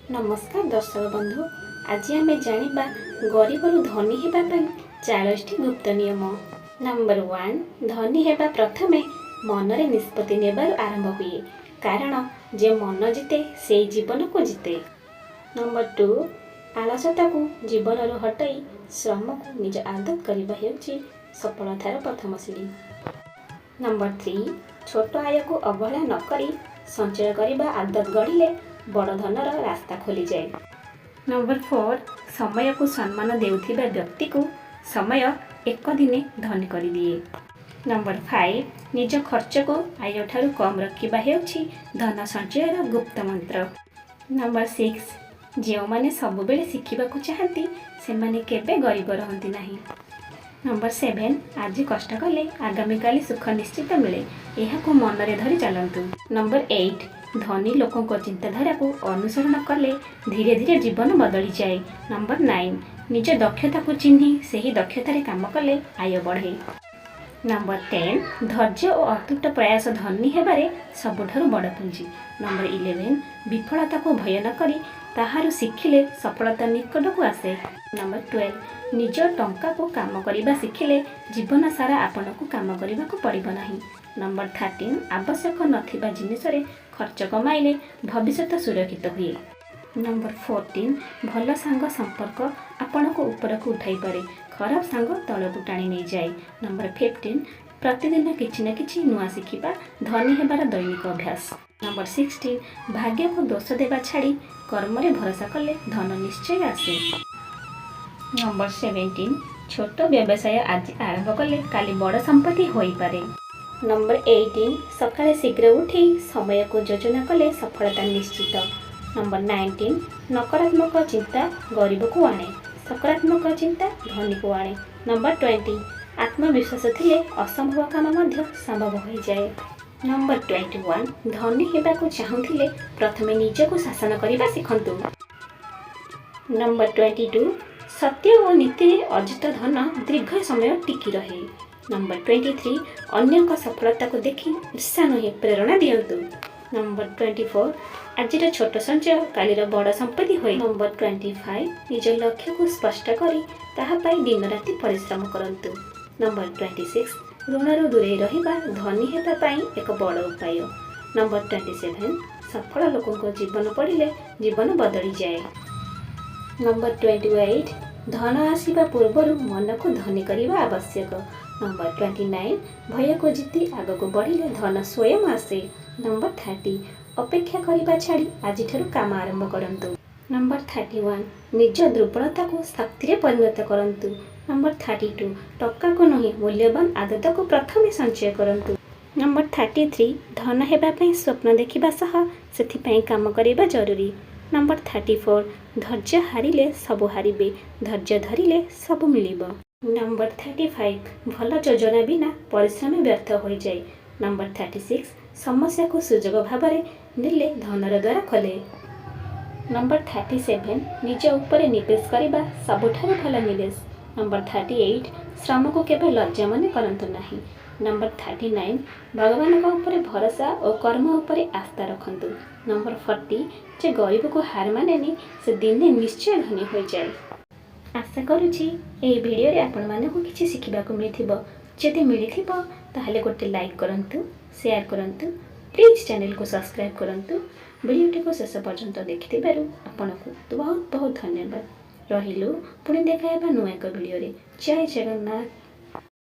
नमस्कार दर्शक बंधु, आज आम जाना गरीबरू धनी होगापी 40टी गुप्त नियम। नंबर 1, धनी होगा प्रथमे मनरे निष्पत्ति नेबार आरंभ हुए, कारण जे मन जिते से जीवन को जिते। नंबर 2, आलसता को जीवन हटाई श्रम को निज आदत करने हेउची सफलतार प्रथम सीढ़ी। नंबर 3, छोट आय को अवहेला न करी संचय करने आदत गढ़िले बड़ धनर रास्ता खोली जाए। नंबर 4, समय को सम्मान देउथिबा व्यक्ति को समय एक दिने धनी कर दिए। नंबर 5, निज खर्च को आय ठारू कम रखिबा हेउछि धन संचयर गुप्त मंत्र। नंबर 6, जो माने सब बेले शिखिबा को चाहती से माने केबे गरीब रहंती नाही। नंबर 7, आज कष्ट कले आगामी काली सुख निश्चित मिले, यह को मनरे धरी चलंतु। नंबर 8, धनी लोकों को चिंताधारा को अनुसरण कले धीरे धीरे जीवन बदली जाए। नंबर 9, निज दक्षता को चिन्ही सही दक्षतार काम कले आय बढ़े। नंबर 10, धैर्य और अतुट प्रयास धनी हेबारे सबुठारु बड़ पुंजी। नंबर 11, विफलता को भय न करी ताहारु शिखिले सफलता निकट को आसे। नंबर 12, निज टंका को काम करिबा शिखिले जीवन सारा आपन को काम करिबा को पड़िबो नाही। नंबर 13, आवश्यक नथिबा जिनिसरे खर्च कमाइले भविष्य सुरक्षित हुए। नंबर 14, भल सांग संपर्क आपण को ऊपर को उठाई पारे, खराब सांग तल को टाणी नहीं जाए। नंबर 15, प्रतिदिन किछि न किछि नुआ शिखिबा धनी हेबार दैनिक अभ्यास। नंबर 16, भाग्य को दोष देवा छाड़ी कर्म रे भरोसा कले धन निश्चय आसे। नंबर 17, छोट व्यवसाय आज आरंभ कले काली बड़ संपत्ति होई पारे। नंबर 18, सकाळे शीघ्र उठी समय को योजना कले सफलता निश्चित। नंबर 19, नकारात्मक चिंता गरीब को आणे, सकारात्मक चिंता धनी को आणे। नंबर 20, आत्मविश्वास थिले असंभव काम मध्य संभव हो जाए। नंबर 21, धनी हेबा को चाहुथिले प्रथमे निज को शासन करबा सिखंतु। नंबर 22, सत्य और नीति अर्जित धन दीर्घ समय टिकी रहे। नंबर 23, अन्य का सफलता को देखि ईर्ष्या नहीं प्रेरणा दियंतु। नंबर 24, आज छोट संचय कालीर बड़ संपत्ति होई। नंबर 25, निज लक्ष्य को स्पष्ट करी ताहा पाई दिन राति परिश्रम करंतु। नंबर 26, ऋणरू दूरे रहिबा धनी हेबा पाई एक बड़ उपाय। नंबर 27, सफल लोकों को जीवन पढ़िले जीवन बदली जाए। नंबर 28, धन आसिबा पूर्वरु मन को धनी करिबा आवश्यक। नंबर 29, भय को जीति आग को बढ़िले धन स्वयं आसे। नंबर 30, अपेक्षा करिबा छाड़ी आज ठारू काम आरंभ करंतु। नंबर 31, निज दुर्बलता को शक्ति रे परिणत करंतु। नंबर 32, टक्का को नहीं मूल्यवान आदत को प्रथमे संचय करंतु। नंबर 33, धन हेबा पई स्वप्न देखिबा सह सेथि पई काम करिबा जरूरी। नंबर 34, धैर्य हारिले सब हारिबे, धैर्य धरिले सब मिलिबो। नंबर 35, भल योजना बिना परिश्रम व्यर्थ हो जाए। नंबर 36, समस्या को सुजोग भाव में नेले धनर द्वार खोले। नंबर 37, निज ऊपर निवेश करने सबुठारु भल निवेश। नंबर 38, श्रम को केवल लज्जा मन करंतु नहीं। नंबर 39, भगवान ऊपर भरोसा और कर्म उपर आस्था रखंतु। नंबर 40, जे गरीब को हार मानेनी से दिने निश्चय धनी हो जाए। आशा करुछि एही भिडियो रे आपण मानकु किछि शिखिबाकु मिलिथिबो। जदि मिलिथिबो ताहले गोटे लाइक करंतु, शेयर करंतु, प्लीज चैनल को सब्सक्राइब करंतु। भिडियोटी को शेष पर्यंत देखिथिबारु आपनकु बहुत बहुत धन्यवाद। रहिलु पुणी देखा हेबा नुआ एक भिडियो रे। जय जगन्नाथ।